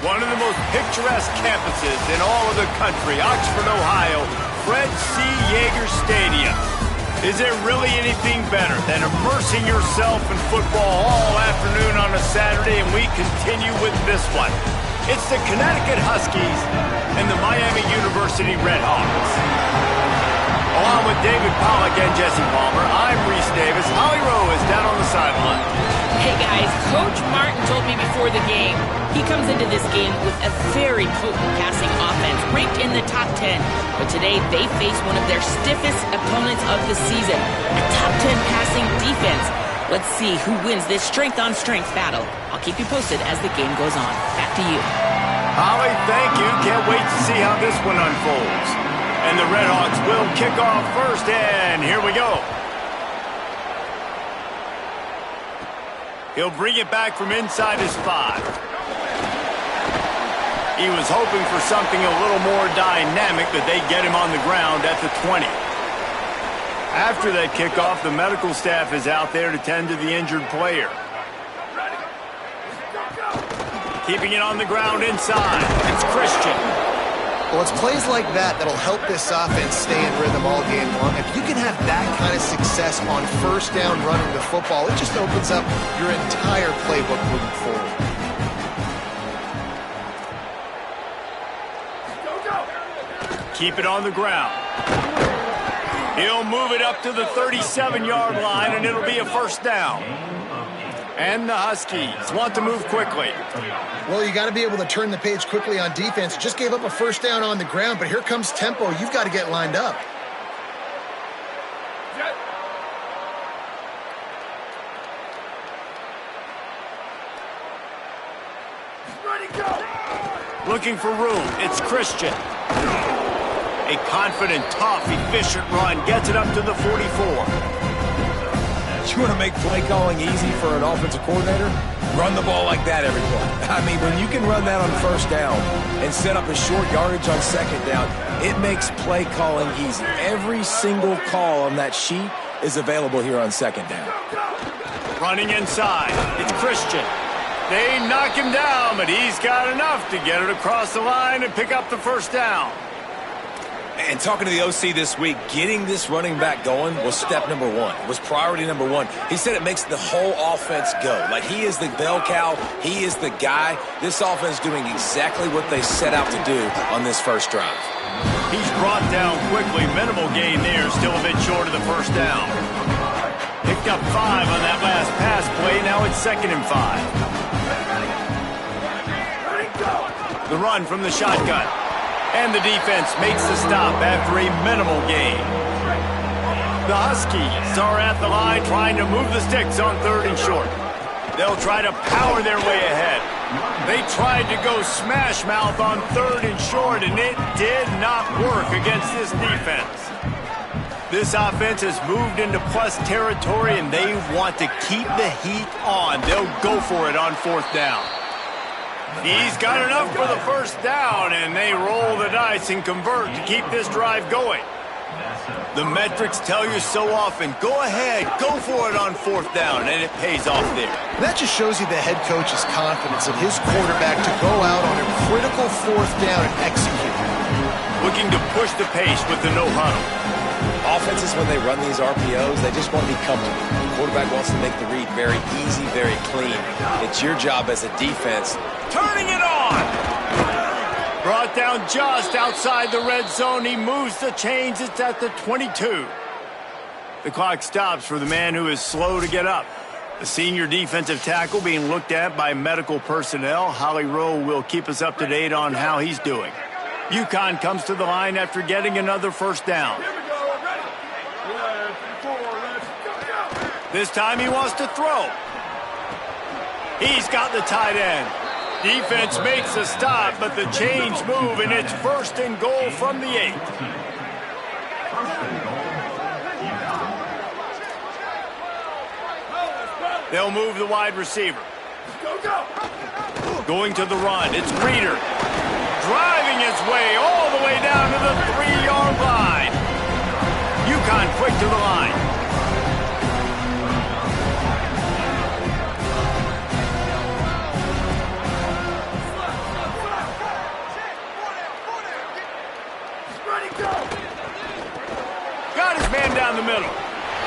One of the most picturesque campuses in all of the country, Oxford, Ohio, Fred C. Yeager Stadium. Is there really anything better than immersing yourself in football all afternoon on a Saturday? And we continue with this one. It's the Connecticut Huskies and the Miami University Redhawks. Along with David Pollack and Jesse Palmer, I'm Reese Davis. Holly Rowe is down on the sideline. Hey guys, Coach Martin told me before the game he comes into this game with a very potent passing offense, ranked in the top 10. But today they face one of their stiffest opponents of the season, a top 10 passing defense. Let's see who wins this strength-on-strength battle. I'll keep you posted as the game goes on. Back to you. Holly, thank you. Can't wait to see how this one unfolds. And the Redhawks will kick off first, and here we go. He'll bring it back from inside his 5. He was hoping for something a little more dynamic, but they get him on the ground at the 20. After that kickoff, the medical staff is out there to tend to the injured player. Keeping it on the ground inside. It's Christian. Well, it's plays like that that'll help this offense stay in rhythm all game long. If you can have that kind of success on first down running the football, it just opens up your entire playbook moving forward. Keep it on the ground. He'll move it up to the 37-yard line, and it'll be a first down. And the Huskies want to move quickly. Well, you got to be able to turn the page quickly on defense. Just gave up a first down on the ground, but here comes tempo. You've got to get lined up. Looking for room. It's Christian. A confident, tough, efficient run gets it up to the 44. You want to make play calling easy for an offensive coordinator? Run the ball like that every play. I mean, when you can run that on first down and set up a short yardage on second down, it makes play calling easy. Every single call on that sheet is available here on second down. Running inside. It's Christian. They knock him down, but he's got enough to get it across the line and pick up the first down. And talking to the OC this week, getting this running back going was step number one. It was priority number one. He said it makes the whole offense go. Like, he is the bell cow. He is the guy. This offense is doing exactly what they set out to do on this first drive. He's brought down quickly. Minimal gain there. Still a bit short of the first down. Picked up 5 on that last pass play. Now it's 2nd and 5. The run from the shotgun. And the defense makes the stop after a minimal gain. The Huskies are at the line trying to move the sticks on 3rd and short. They'll try to power their way ahead. They tried to go smash mouth on 3rd and short, and it did not work against this defense. This offense has moved into plus territory, and they want to keep the heat on. They'll go for it on 4th down. He's got enough for the first down, and they roll the dice and convert to keep this drive going. The metrics tell you so often, go ahead, go for it on 4th down, and it pays off there. That just shows you the head coach's confidence in his quarterback to go out on a critical 4th down and execute. Looking to push the pace with the no-huddle. Offenses, when they run these RPOs, they just want to be comfortable. The quarterback wants to make the read very easy, very clean. It's your job as a defense. Turning it on! Brought down just outside the red zone. He moves the chains. It's at the 22. The clock stops for the man who is slow to get up. The senior defensive tackle being looked at by medical personnel. Holly Rowe will keep us up to date on how he's doing. UConn comes to the line after getting another first down. This time he wants to throw. He's got the tight end. Defense makes a stop, but the chains move, and it's 1st and goal from the 8. They'll move the wide receiver. Going to the run. It's Reeder. Driving his way all the way down to the 3-yard line. UConn quick to the line. down the middle.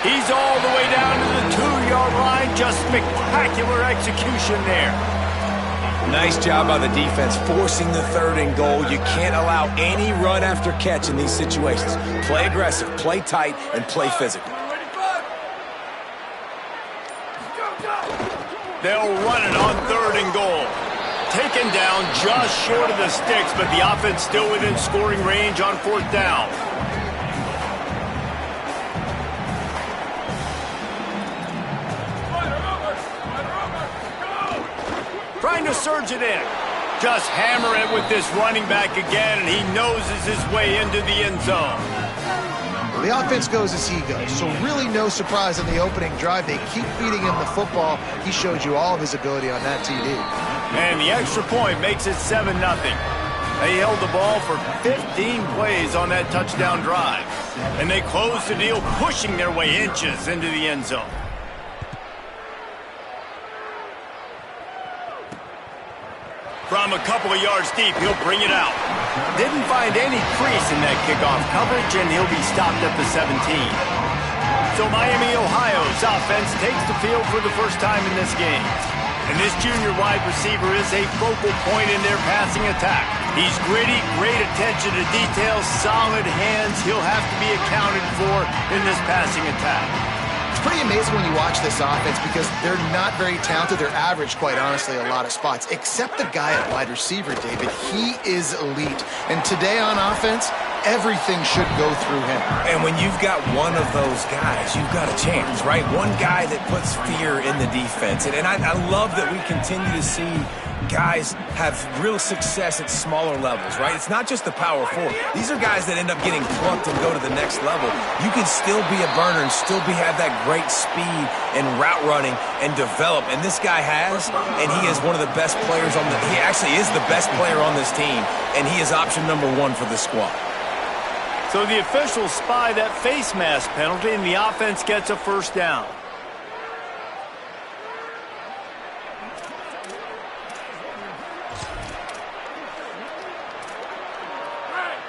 He's all the way down to the 2-yard line. Just spectacular execution there. Nice job by the defense forcing the 3rd and goal. You can't allow any run after catch in these situations. Play aggressive, play tight, and play physical. They'll run it on 3rd and goal. Taken down just short of the sticks, but the offense still within scoring range on 4th down. Trying to surge it in. Just hammer it with this running back again, and he noses his way into the end zone. Well, the offense goes as he goes, so really no surprise on the opening drive. They keep feeding him the football. He showed you all of his ability on that TD. And the extra point makes it 7-0. They held the ball for 15 plays on that touchdown drive. And they closed the deal, pushing their way inches into the end zone. From a couple of yards deep, he'll bring it out. Didn't find any crease in that kickoff coverage, and he'll be stopped at the 17. So Miami, Ohio's offense takes the field for the first time in this game. And this junior wide receiver is a focal point in their passing attack. He's gritty, great attention to detail, solid hands. He'll have to be accounted for in this passing attack. It's pretty amazing when you watch this offense because they're not very talented. They're average, quite honestly, a lot of spots, except the guy at wide receiver, David. He is elite. And today on offense, everything should go through him. And when you've got one of those guys, you've got a chance, right? One guy that puts fear in the defense. And I love that we continue to see guys have real success at smaller levels, right? It's not just the power 4. These are guys that end up getting plucked and go to the next level. You can still be a burner and still have that great speed and route running and develop. And this guy has, and he is one of the best players on the, he actually is the best player on this team, and he is option number 1 for the squad. So the officials spy that face mask penalty, and the offense gets a first down.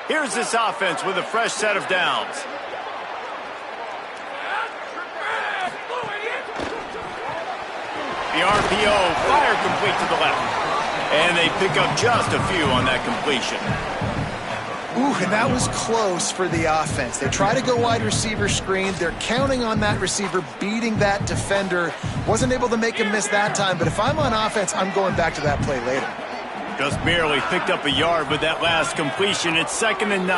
Here's this offense with a fresh set of downs. The RPO, fire complete to the left. And they pick up just a few on that completion. Ooh, and that was close for the offense. They try to go wide receiver screen. They're counting on that receiver beating that defender. Wasn't able to make him miss that time, but if I'm on offense, I'm going back to that play later. Just barely picked up a yard with that last completion. It's 2nd and 9.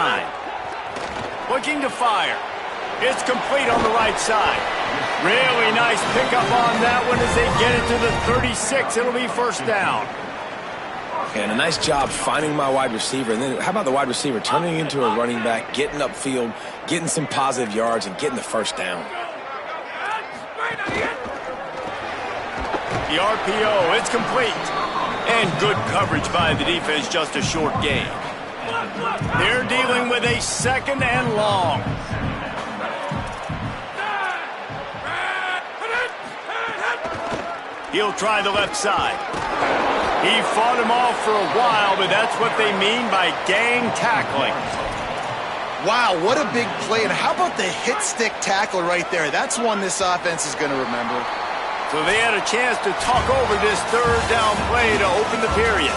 Looking to fire. It's complete on the right side. Really nice pickup on that one as they get it to the 36. It'll be first down. And a nice job finding my wide receiver. And then how about the wide receiver turning into a running back, getting upfield, getting some positive yards, and getting the first down. The RPO, it's complete. And good coverage by the defense, just a short gain. They're dealing with a 2nd and long. He'll try the left side. He fought him off for a while, but that's what they mean by gang tackling. Wow, what a big play. And how about the hit stick tackle right there? That's one this offense is going to remember. So they had a chance to talk over this 3rd down play to open the period.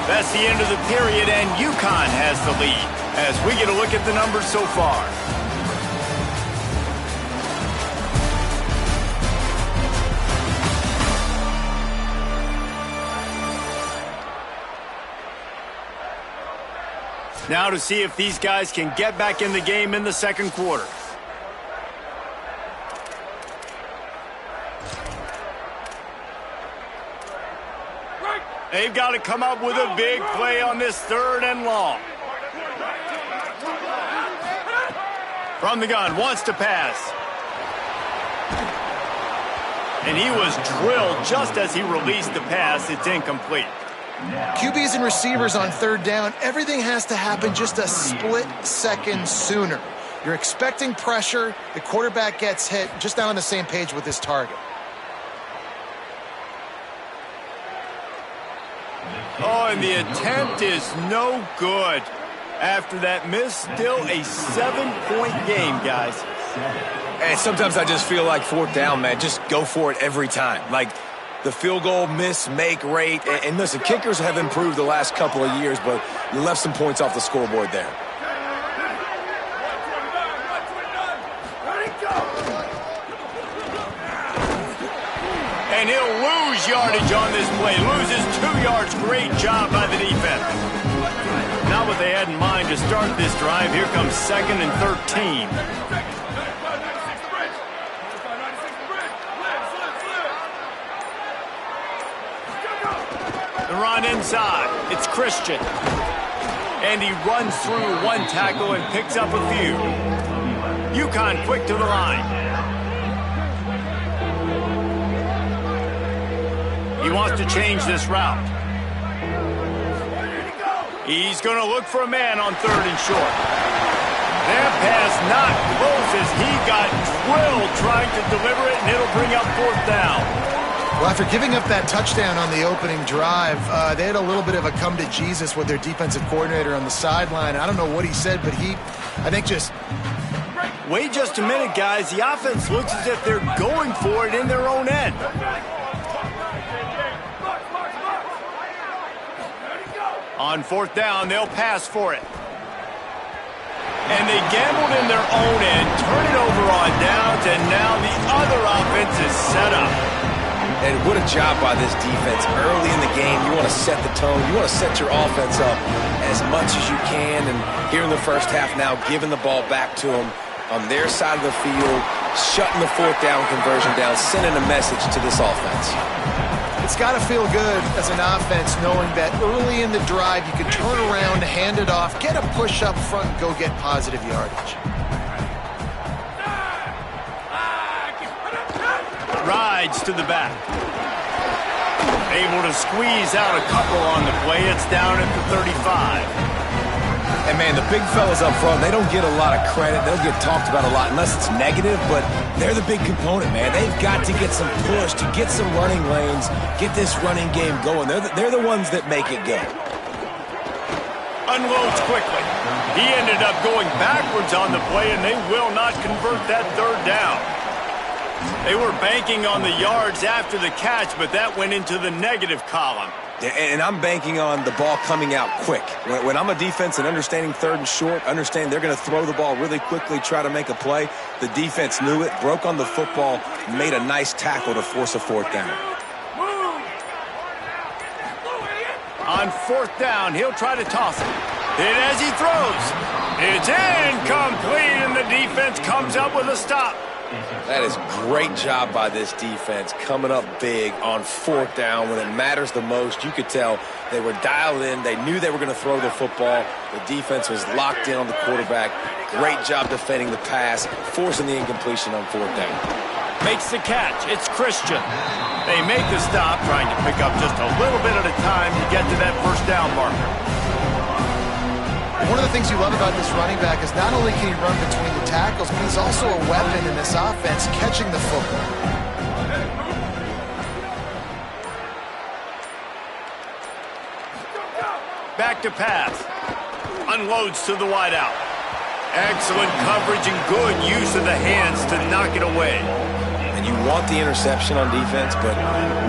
That's the end of the period, and UConn has the lead as we get a look at the numbers so far. Now to see if these guys can get back in the game in the 2nd quarter. They've got to come up with a big play on this 3rd and long. From the gun, wants to pass. And he was drilled just as he released the pass. It's incomplete. QBs and receivers on 3rd down, everything has to happen just a split second sooner. You're expecting pressure, the quarterback gets hit, just not on the same page with his target. Oh, and the attempt is no good. After that miss, still a 7-point game, guys. And sometimes I just feel like fourth down, man, just go for it every time. Like the field goal miss-make rate. And listen, kickers have improved the last couple of years, but you left some points off the scoreboard there. And he'll lose yardage on this play. Loses 2 yards. Great job by the defense. Not what they had in mind to start this drive. Here comes 2nd and 13. The run inside. It's Christian. And he runs through 1 tackle and picks up a few. UConn quick to the line. He wants to change this route. He's going to look for a man on 3rd and short. That pass not close as he got drilled trying to deliver it, and it'll bring up 4th down. Well, after giving up that touchdown on the opening drive, they had a little bit of a come to Jesus with their defensive coordinator on the sideline. I don't know what he said, but I think just... Wait just a minute, guys. The offense looks as if they're going for it in their own end. On 4th down, they'll pass for it. And they gambled in their own end, turn it over on downs, and now the other offense is set up. And what a job by this defense. Early in the game, you want to set the tone. You want to set your offense up as much as you can. And here in the first half now, giving the ball back to them on their side of the field, shutting the 4th down conversion down, sending a message to this offense. It's got to feel good as an offense knowing that early in the drive you can turn around, hand it off, get a push up front, and go get positive yardage. Rides to the back. Able to squeeze out a couple on the play. It's down at the 35. And, man, the big fellas up front, they don't get a lot of credit. They'll get talked about a lot unless it's negative, but they're the big component, man. They've got to get some push, to get some running lanes, get this running game going. They're the ones that make it go. Unloads quickly. He ended up going backwards on the play, and they will not convert that 3rd down. They were banking on the yards after the catch, but that went into the negative column. Yeah, and I'm banking on the ball coming out quick. When I'm a defense and understanding 3rd and short, understanding they're going to throw the ball really quickly, try to make a play, the defense knew it, broke on the football, made a nice tackle to force a 4th down. On 4th down, he'll try to toss it. Hit as he throws. It's incomplete, and the defense comes up with a stop. That is great job by this defense, coming up big on 4th down when it matters the most. You could tell they were dialed in. They knew they were going to throw the football. The defense was locked in on the quarterback. Great job defending the pass, forcing the incompletion on 4th down. Makes the catch. It's Christian. They make the stop, trying to pick up just a little bit at a time to get to that 1st down marker. One of the things you love about this running back is not only can he run between the tackles, but he's also a weapon in this offense, catching the football. Back to pass. Unloads to the wideout. Excellent coverage and good use of the hands to knock it away. And you want the interception on defense, but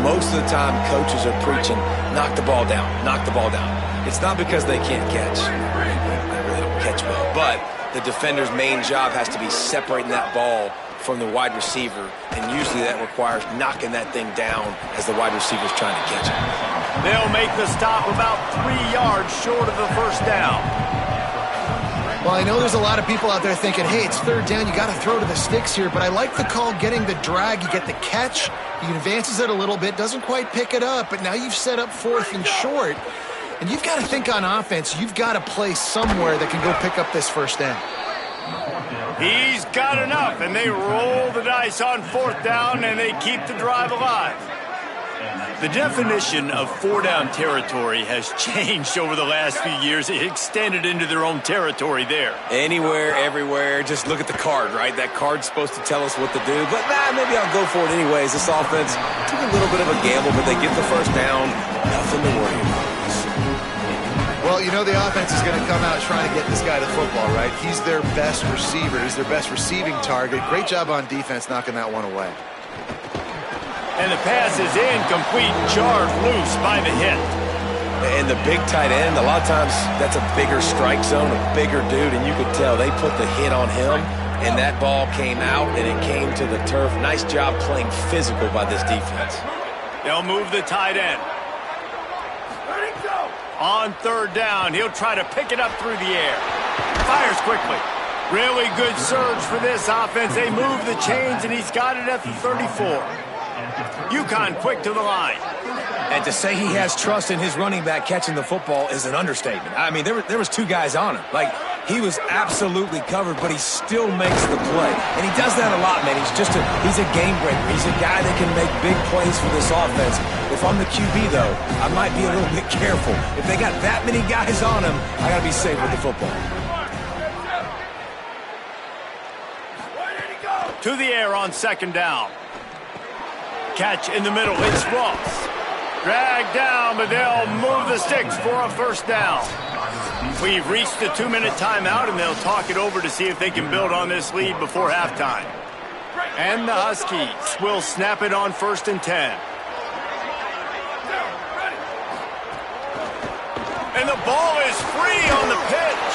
most of the time coaches are preaching, knock the ball down, knock the ball down. It's not because they can't catch. They really don't catch well. But the defender's main job has to be separating that ball from the wide receiver, and usually that requires knocking that thing down as the wide receiver's trying to catch it. They'll make the stop about 3 yards short of the 1st down. Well, I know there's a lot of people out there thinking, hey, it's 3rd down, you got to throw to the sticks here, but I like the call getting the drag. You get the catch, he advances it a little bit, doesn't quite pick it up, but now you've set up 4th and short, and you've got to think on offense, you've got to play somewhere that can go pick up this 1st down. He's got enough, and they roll the dice on 4th down, and they keep the drive alive. The definition of 4-down territory has changed over the last few years. It extended into their own territory there. Anywhere, everywhere, just look at the card, right? That card's supposed to tell us what to do, but maybe I'll go for it anyways. This offense took a little bit of a gamble, but they get the 1st down. Nothing to worry about. Well, Well, you know the offense is going to come out trying to get this guy the football, right? He's their best receiver. He's their best receiving target. Great job on defense knocking that one away. And the pass is incomplete, jarred loose by the hit. And the big tight end, a lot of times that's a bigger strike zone, a bigger dude, and you could tell they put the hit on him, and that ball came out, and it came to the turf. Nice job playing physical by this defense. They'll move the tight end. On third down, he'll try to pick it up through the air. Fires quickly. Really good surge for this offense. They move the chains, and he's got it at the 34. UConn quick to the line. And to say he has trust in his running back catching the football is an understatement. I mean, there was two guys on him. Like, he was absolutely covered, but he still makes the play. And he does that a lot, man. He's a game breaker. He's a guy that can make big plays for this offense. If I'm the QB, though, I might be a little bit careful. If they got that many guys on him, I got to be safe with the football. To the air on second down. Catch in the middle. It's Ross. Dragged down, but they'll move the sticks for a first down. We've reached the 2-minute timeout, and they'll talk it over to see if they can build on this lead before halftime. And the Huskies will snap it on 1st and 10. And the ball is free on the pitch.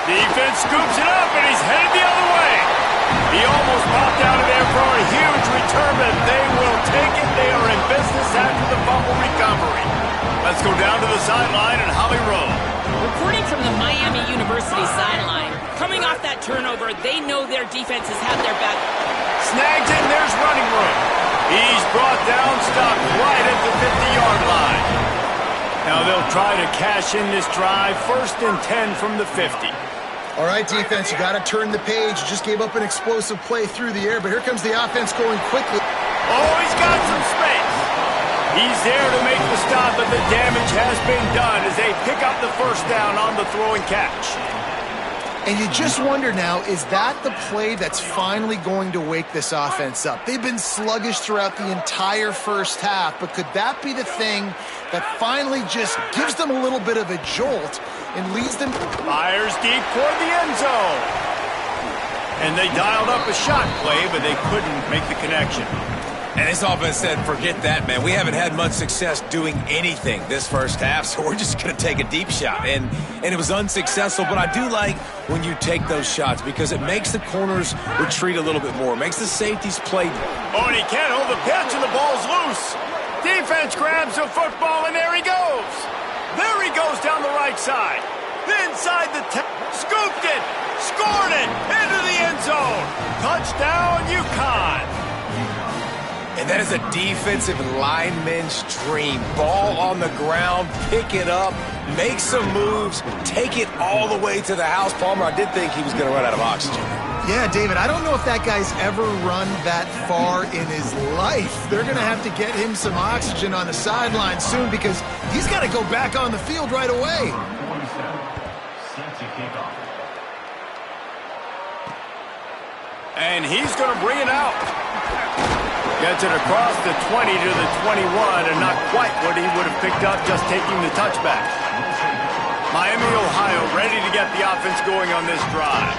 Defense scoops it up, and he's headed the other way. He almost popped out of there for a huge return, but they will take it. They are in business after the fumble recovery. Let's go down to the sideline and Holly Rowe. Reporting from the Miami University sideline, coming off that turnover, they know their defense has had their back. Snags it, and there's running room. He's brought down, stopped right at the 50-yard line. Now they'll try to cash in this drive. 1st and 10 from the 50. All right, defense, you got to turn the page. You just gave up an explosive play through the air, but here comes the offense going quickly. Oh, he's got some space. He's there to make the stop, but the damage has been done as they pick up the first down on the throw and catch. And you just wonder now, is that the play that's finally going to wake this offense up? They've been sluggish throughout the entire first half, but could that be the thing that finally just gives them a little bit of a jolt and leads them? Fires deep toward the end zone. And they dialed up a shot play, but they couldn't make the connection. And this offense said, forget that, man. We haven't had much success doing anything this first half, so we're just going to take a deep shot. And it was unsuccessful, but I do like when you take those shots because it makes the corners retreat a little bit more, makes the safeties play. Oh, and he can't hold the pitch, and the ball's loose. Defense grabs the football, and there he goes. There he goes down the right side. Inside the 10, scooped it, scored it, into the end zone. Touchdown, UConn. And that is a defensive lineman's dream. Ball on the ground, pick it up, make some moves, take it all the way to the house. Palmer, I did think he was going to run out of oxygen. Yeah, David, I don't know if that guy's ever run that far in his life. They're going to have to get him some oxygen on the sideline soon because he's got to go back on the field right away. And he's going to bring it out. Gets it across the 20 to the 21, and not quite what he would have picked up just taking the touchback. Miami, Ohio, ready to get the offense going on this drive.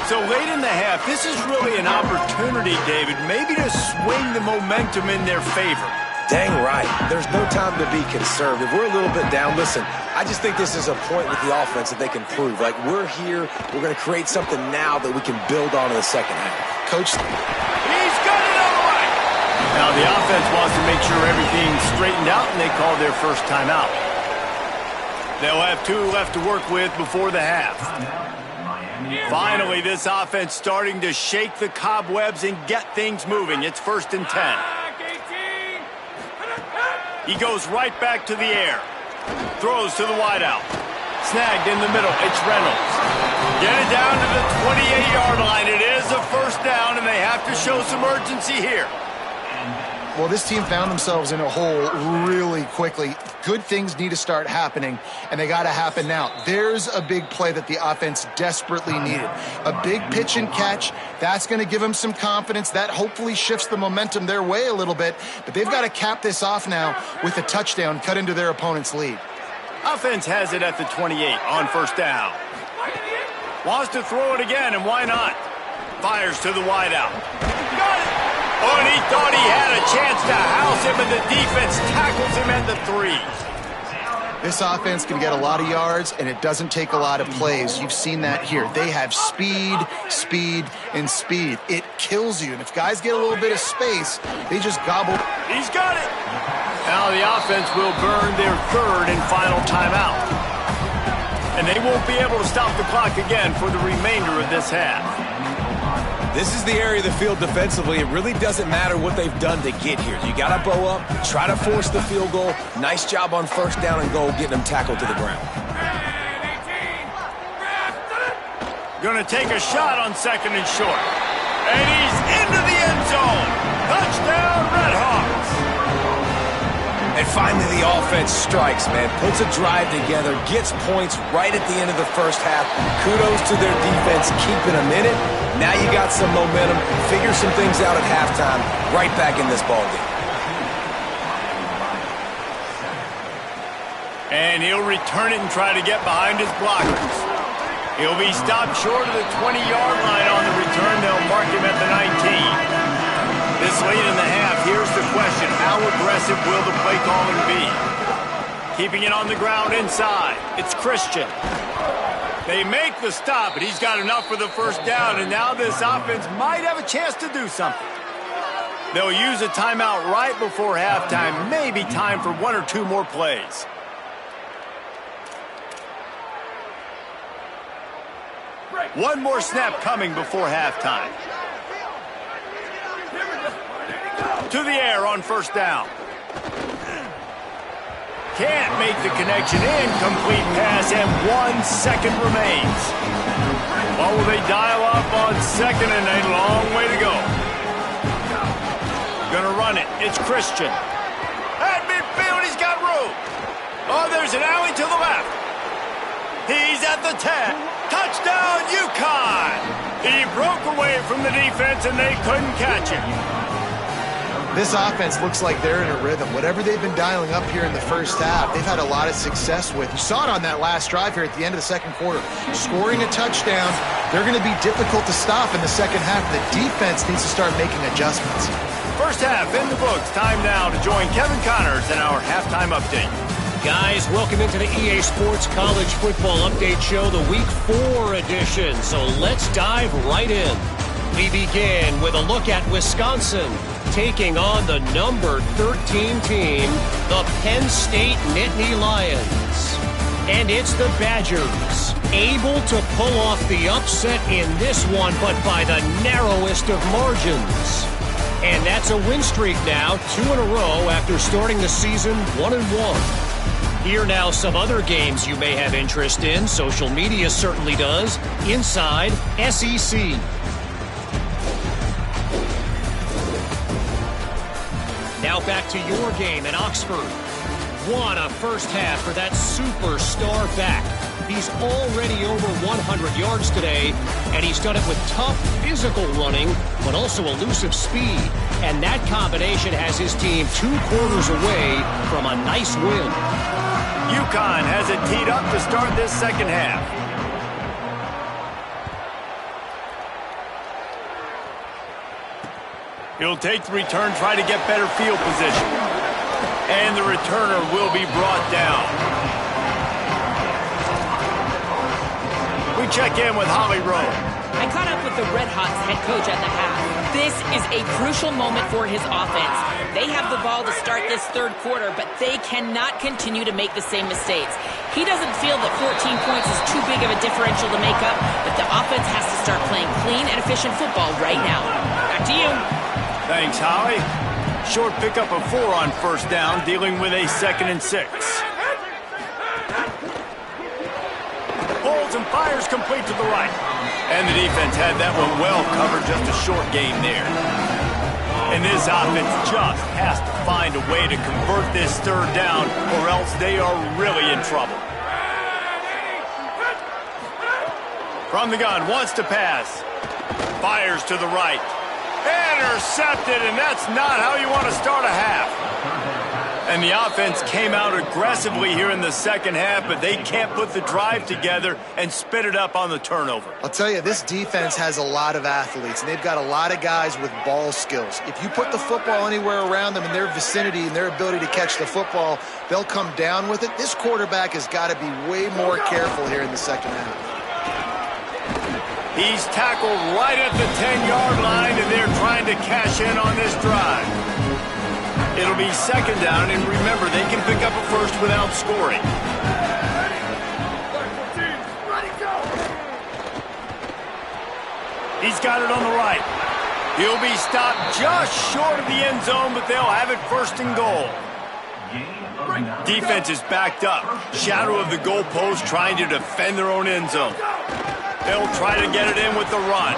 So late in the half, this is really an opportunity, David, maybe to swing the momentum in their favor. Dang right. There's no time to be conservative. We're a little bit down. Listen, I just think this is a point with the offense that they can prove. Like, we're here. We're going to create something now that we can build on in the second half. Coach, he's got it all right. Now the offense wants to make sure everything's straightened out, and they call their first timeout. They'll have 2 left to work with before the half. Finally, this offense starting to shake the cobwebs and get things moving. It's 1st and 10. He goes right back to the air. Throws to the wideout. Snagged in the middle. It's Reynolds. Get it down to the 28-yard line. It is a first down, and they have to show some urgency here. Well, this team found themselves in a hole really quickly. Good things need to start happening, and they got to happen now. There's a big play that the offense desperately needed. A big pitch and catch. That's going to give them some confidence. That hopefully shifts the momentum their way a little bit, but they've got to cap this off now with a touchdown cut into their opponent's lead. Offense has it at the 28 on first down. Wants to throw it again, and why not? Fires to the wideout. Got it! Oh, and he thought he had a chance to house him, and the defense tackles him at the 3. This offense can get a lot of yards, and it doesn't take a lot of plays. You've seen that here. They have speed, speed, and speed. It kills you, and if guys get a little bit of space, they just gobble. He's got it! Now the offense will burn their 3rd and final timeout. And they won't be able to stop the clock again for the remainder of this half. This is the area of the field defensively. It really doesn't matter what they've done to get here. You got to bow up, try to force the field goal. Nice job on first down and goal, getting them tackled to the ground. Going to take a shot on 2nd and short. And he's into the end zone. Touchdown, Redhawks. And finally, the offense strikes, man. Puts a drive together, gets points right at the end of the first half. Kudos to their defense, keeping them in it. Now you got some momentum. Figure some things out at halftime. Right back in this ballgame. And he'll return it and try to get behind his blockers. He'll be stopped short of the 20-yard line on the return. They'll mark him at the 19. This late in the half, here's the question. How aggressive will the play calling be? Keeping it on the ground inside. It's Christian. They make the stop, and he's got enough for the first down, and now this offense might have a chance to do something. They'll use a timeout right before halftime. Maybe time for 1 or 2 more plays. One more snap coming before halftime. To the air on first down. Can't make the connection. Incomplete pass, and 1 second remains. Well, will they dial up on 2nd and a long way to go? Gonna run it. It's Christian. At midfield, he's got room. Oh, there's an alley to the left. He's at the 10. Touchdown, UConn! He broke away from the defense, and they couldn't catch him. This offense looks like they're in a rhythm. Whatever they've been dialing up here in the first half, they've had a lot of success with. You saw it on that last drive here at the end of the second quarter. Scoring a touchdown, they're going to be difficult to stop in the second half. The defense needs to start making adjustments. First half in the books. Time now to join Kevin Connors in our halftime update. Guys, welcome into the EA Sports College Football Update Show, the Week 4 edition. So let's dive right in. We begin with a look at Wisconsin taking on the number 13 team, the Penn State Nittany Lions. And it's the Badgers, able to pull off the upset in this one, but by the narrowest of margins. And that's a win streak now, 2 in a row after starting the season 1-1. Here now some other games you may have interest in. Social media certainly does. Inside SEC. Now back to your game in Oxford. What a first half for that superstar back. He's already over 100 yards today, and he's done it with tough physical running, but also elusive speed. And that combination has his team 2 quarters away from a nice win. UConn has it teed up to start this second half. He'll take the return, try to get better field position. And the returner will be brought down. We check in with Holly Rowe. I caught up with the Redhawks head coach at the half. This is a crucial moment for his offense. They have the ball to start this third quarter, but they cannot continue to make the same mistakes. He doesn't feel that 14 points is too big of a differential to make up, but the offense has to start playing clean and efficient football right now. Back to you. Thanks, Holly. Short pickup of 4 on first down, dealing with a 2nd and 6. Holds and fires complete to the right. And the defense had that one well covered, just a short gain there. And this offense just has to find a way to convert this third down, or else they are really in trouble. From the gun, wants to pass. Fires to the right. Intercepted, and that's not how you want to start a half. And the offense came out aggressively here in the second half, but they can't put the drive together and spit it up on the turnover. I'll tell you, this defense has a lot of athletes, and they've got a lot of guys with ball skills. If you put the football anywhere around them in their vicinity and their ability to catch the football, they'll come down with it. This quarterback has got to be way more careful here in the second half. He's tackled right at the 10-yard line, and they're trying to cash in on this drive. It'll be second down, and remember, they can pick up a first without scoring. He's got it on the right. He'll be stopped just short of the end zone, but they'll have it first and goal. Defense is backed up. Shadow of the goalpost trying to defend their own end zone. They'll try to get it in with the run.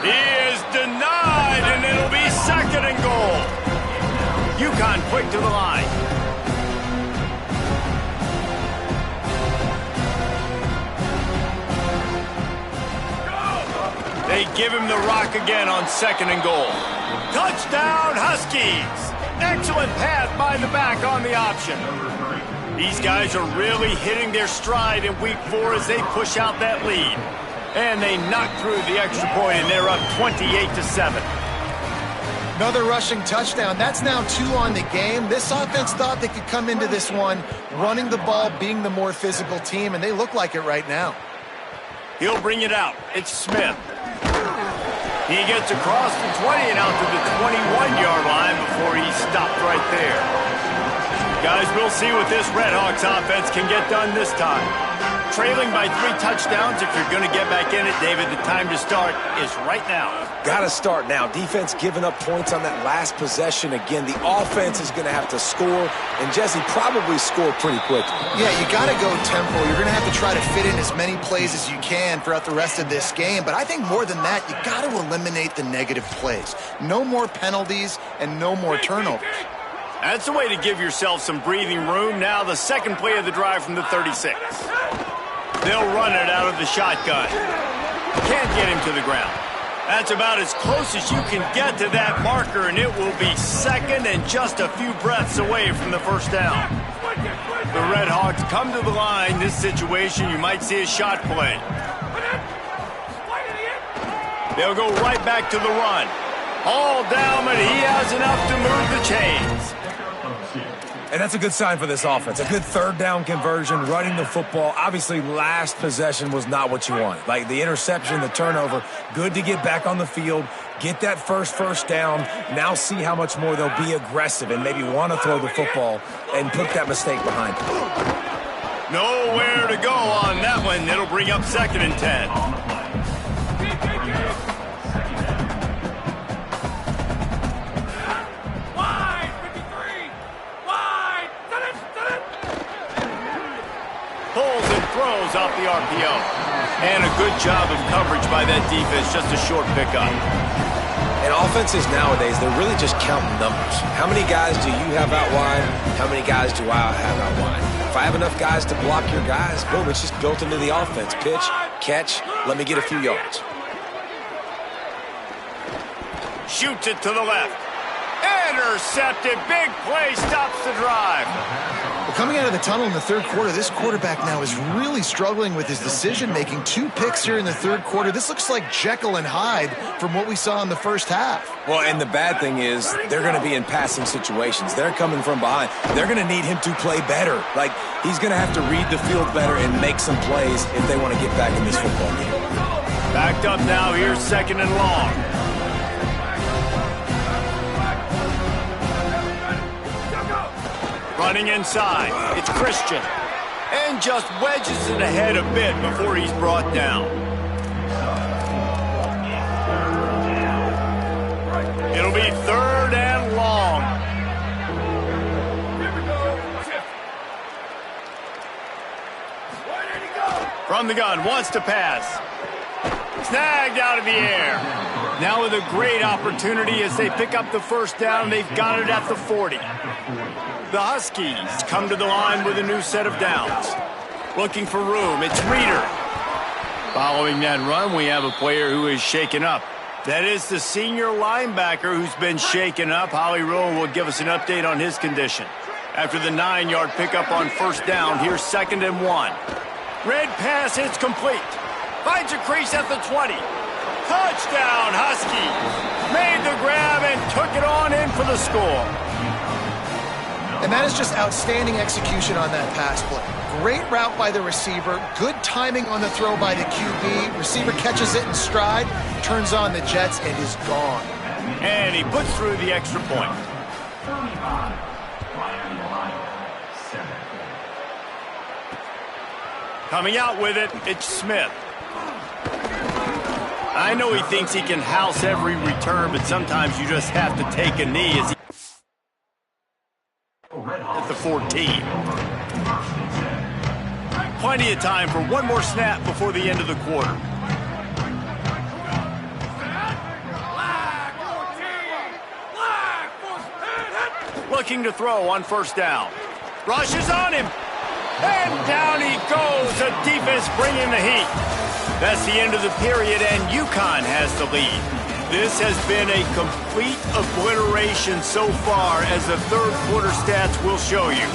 He is denied, and it'll be second and goal. UConn quick to the line. They give him the rock again on second and goal. Touchdown, Huskies! Excellent pass by the back on the option. These guys are really hitting their stride in week 4 as they push out that lead. And they knock through the extra point, and they're up 28-7. Another rushing touchdown. That's now 2 on the game. This offense thought they could come into this one running the ball, being the more physical team, and they look like it right now. He'll bring it out. It's Smith. He gets across the 20 and out to the 21-yard line before he's stopped right there. Guys, we'll see what this Redhawks offense can get done this time. Trailing by 3 touchdowns, if you're going to get back in it, David, the time to start is right now. Got to start now. Defense giving up points on that last possession. Again, the offense is going to have to score, and Jesse probably score pretty quick. Yeah, you got to go tempo. You're going to have to try to fit in as many plays as you can throughout the rest of this game. But I think more than that, you got to eliminate the negative plays. No more penalties and no more turnovers. That's the way to give yourself some breathing room. Now the second play of the drive from the 36. They'll run it out of the shotgun. Can't get him to the ground. That's about as close as you can get to that marker, and it will be second and just a few breaths away from the first down. The Redhawks come to the line. This situation, you might see a shot play. They'll go right back to the run. All down, but he has enough to move the chains. And that's a good sign for this offense. A good third down conversion, running the football. Obviously, last possession was not what you want. Like the interception, the turnover, good to get back on the field, get that first down. Now see how much more they'll be aggressive and maybe want to throw the football and put that mistake behind them. Nowhere to go on that one. It'll bring up second and 10. Pulls and throws off the RPO. And a good job of coverage by that defense, just a short pickup. And offenses nowadays, they're really just counting numbers. How many guys do you have out wide? How many guys do I have out wide? If I have enough guys to block your guys, boom, it's just built into the offense. Pitch, catch, let me get a few yards. Shoots it to the left. Intercepted. Big play stops the drive. Well, coming out of the tunnel in the third quarter, this quarterback now is really struggling with his decision-making. 2 picks here in the third quarter. This looks like Jekyll and Hyde from what we saw in the first half. Well, and the bad thing is they're going to be in passing situations. They're coming from behind. They're going to need him to play better. Like, he's going to have to read the field better and make some plays if they want to get back in this football game. Backed up now. Here's second and long. Running inside, it's Christian. And just wedges it ahead a bit before he's brought down. It'll be third and long. From the gun, wants to pass. Snagged out of the air. Now with a great opportunity as they pick up the first down, they've got it at the 40. The Huskies come to the line with a new set of downs. Looking for room, it's Reeder. Following that run, we have a player who is shaken up. That is the senior linebacker who's been shaken up. Holly Rowe will give us an update on his condition. After the 9-yard pickup on first down, here's 2nd and 1. Red pass is complete. Finds a crease at the 20. Touchdown, Huskies. Made the grab and took it on in for the score. And that is just outstanding execution on that pass play. Great route by the receiver. Good timing on the throw by the QB. Receiver catches it in stride, turns on the jets, and is gone. And he puts through the extra point. Coming out with it, it's Smith. I know he thinks he can house every return, but sometimes you just have to take a knee as he at the 14. Plenty of time for one more snap before the end of the quarter. Looking to throw on first down. Rushes on him. And down he goes. The defense bringing the heat. That's the end of the period, and UConn has the lead. This has been a complete obliteration so far, as the third quarter stats will show you.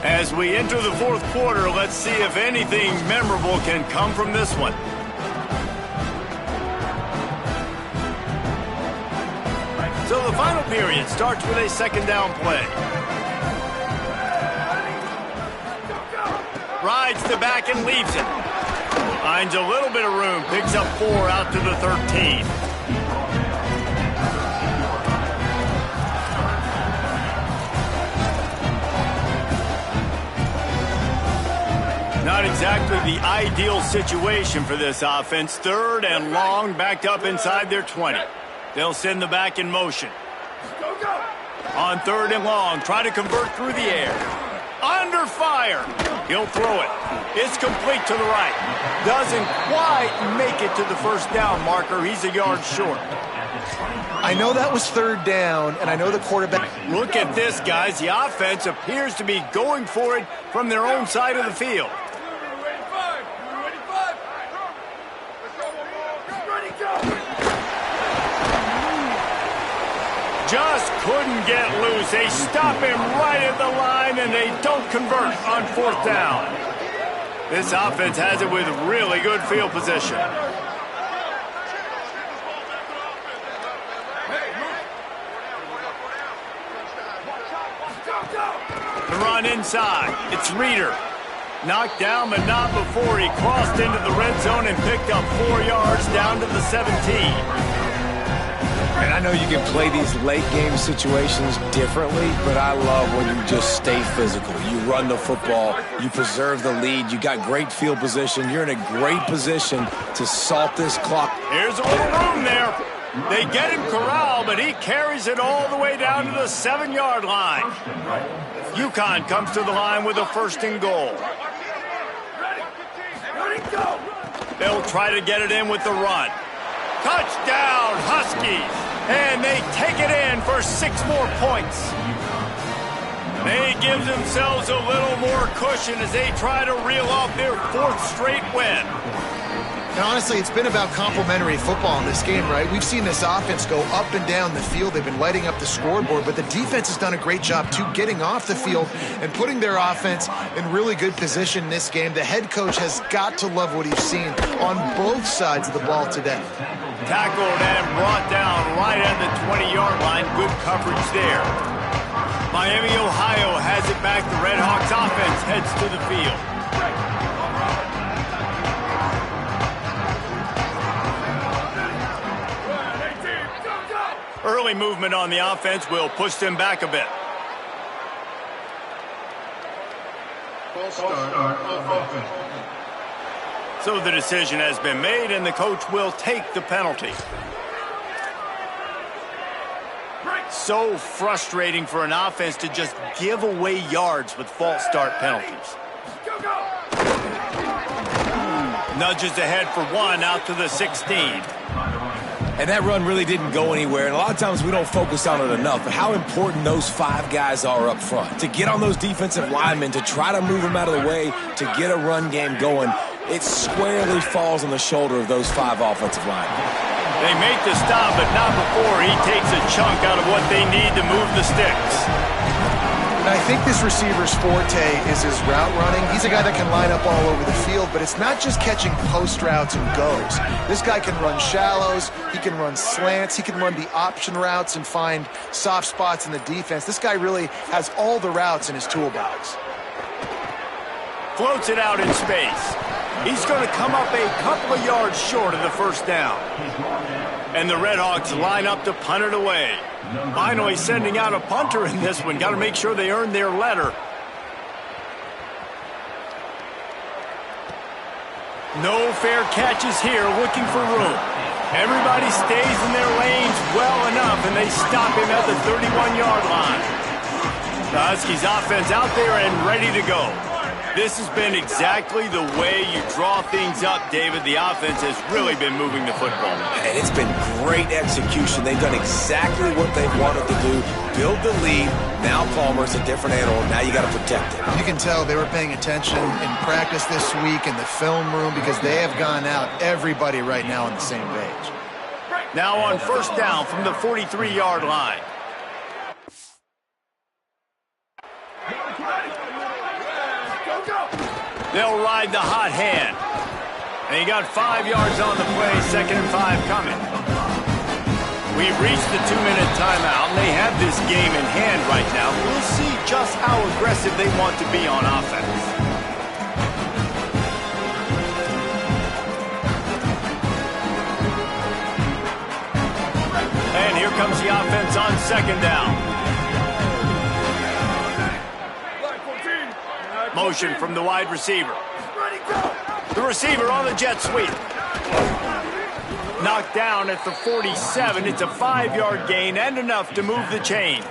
As we enter the fourth quarter, let's see if anything memorable can come from this one. So the final period starts with a 2nd down play. Rides the back and leaves it. Finds a little bit of room, picks up 4 out to the 13. Not exactly the ideal situation for this offense. 3rd and long, backed up inside their 20. They'll send the back in motion. On 3rd and long, try to convert through the air. Under fire. He'll throw it. It's complete to the right. Doesn't quite make it to the first down marker. He's a yard short. I know that was 3rd down, and I know the quarterback. Look at this, guys. The offense appears to be going for it from their own side of the field. Just couldn't get loose. They stop him right at the line, and they don't convert on 4th down. This offense has it with really good field position. The run inside. It's Reeder. Knocked down, but not before he crossed into the red zone and picked up 4 yards down to the 17. And I know you can play these late game situations differently, but I love when you just stay physical. You run the football, you preserve the lead, you got great field position, you're in a great position to salt this clock. Here's a little room there. They get him corralled, but he carries it all the way down to the 7-yard line. UConn comes to the line with a 1st and goal. They'll try to get it in with the run. Touchdown, Huskies! And they take it in for 6 more points. They give themselves a little more cushion as they try to reel off their 4th straight win. And honestly, it's been about complementary football in this game, right? We've seen this offense go up and down the field. They've been lighting up the scoreboard, but the defense has done a great job, too, getting off the field and putting their offense in really good position in this game. The head coach has got to love what he's seen on both sides of the ball today. Tackled and brought down right at the 20-yard line. Good coverage there. Miami, Ohio has it back. The Redhawks offense heads to the field. Early movement on the offense will push them back a bit. So the decision has been made, and the coach will take the penalty. So frustrating for an offense to just give away yards with false start penalties. Nudges ahead for 1 out to the 16. And that run really didn't go anywhere, and a lot of times we don't focus on it enough, but how important those 5 guys are up front. To get on those defensive linemen, to try to move them out of the way, to get a run game going. it squarely falls on the shoulder of those 5 offensive linemen. They make the stop, but not before he takes a chunk out of what they need to move the sticks. And I think this receiver's forte is his route running. He's a guy that can line up all over the field, but it's not just catching post routes and goes. This guy can run shallows, he can run slants, he can run the option routes and find soft spots in the defense. This guy really has all the routes in his toolbox. Floats it out in space. He's going to come up a couple of yards short of the first down. And the Redhawks line up to punt it away. Finally sending out a punter in this one. Got to make sure they earn their letter. No fair catches here, looking for room. Everybody stays in their lanes well enough, and they stop him at the 31-yard line. The Huskies offense out there and ready to go. This has been exactly the way you draw things up, David. The offense has really been moving the football. And it's been great execution. They've done exactly what they've wanted to do. Build the lead. Now Palmer's a different animal. Now you got to protect it. You can tell they were paying attention in practice this week in the film room because they have gone out, everybody right now on the same page. Now on first down from the 43-yard line. They'll ride the hot hand. And he got 5 yards on the play, 2nd and 5 coming. We've reached the 2-minute timeout, and they have this game in hand right now. We'll see just how aggressive they want to be on offense. And here comes the offense on 2nd down. Motion from the wide receiver. The receiver on the jet sweep. Knocked down at the 47. It's a 5-yard gain and enough to move the chains.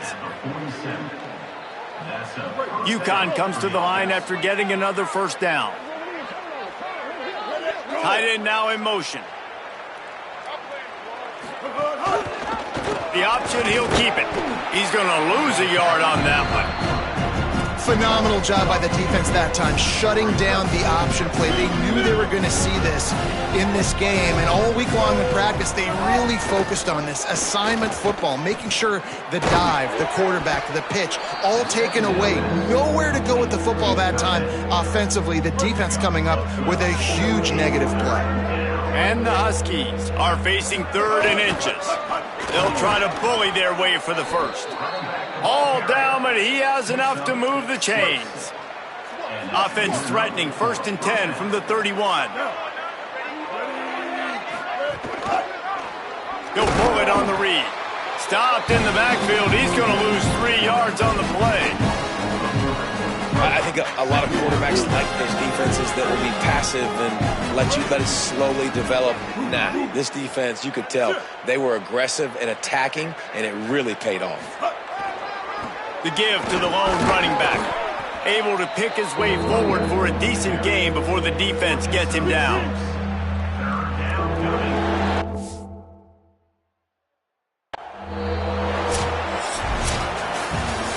UConn comes to the line after getting another first down. Tight end now in motion. The option, he'll keep it. He's going to lose a yard on that one. Phenomenal job by the defense that time, shutting down the option play. They knew they were going to see this in this game, and all week long in practice, they really focused on this assignment football, making sure the dive, the quarterback, the pitch, all taken away. Nowhere to go with the football that time offensively. The defense coming up with a huge negative play. And the Huskies are facing 3rd and inches. They'll try to bully their way for the first. All down, but he has enough to move the chains. Offense threatening, 1st and 10 from the 31. He'll pull it on the read. Stopped in the backfield. He's going to lose 3 yards on the play. I think a lot of quarterbacks like those defenses that will be passive and let it slowly develop. Nah, this defense, you could tell, they were aggressive and attacking, and it really paid off. The give to the lone running back. Able to pick his way forward for a decent gain before the defense gets him down.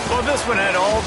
Well, this one had all the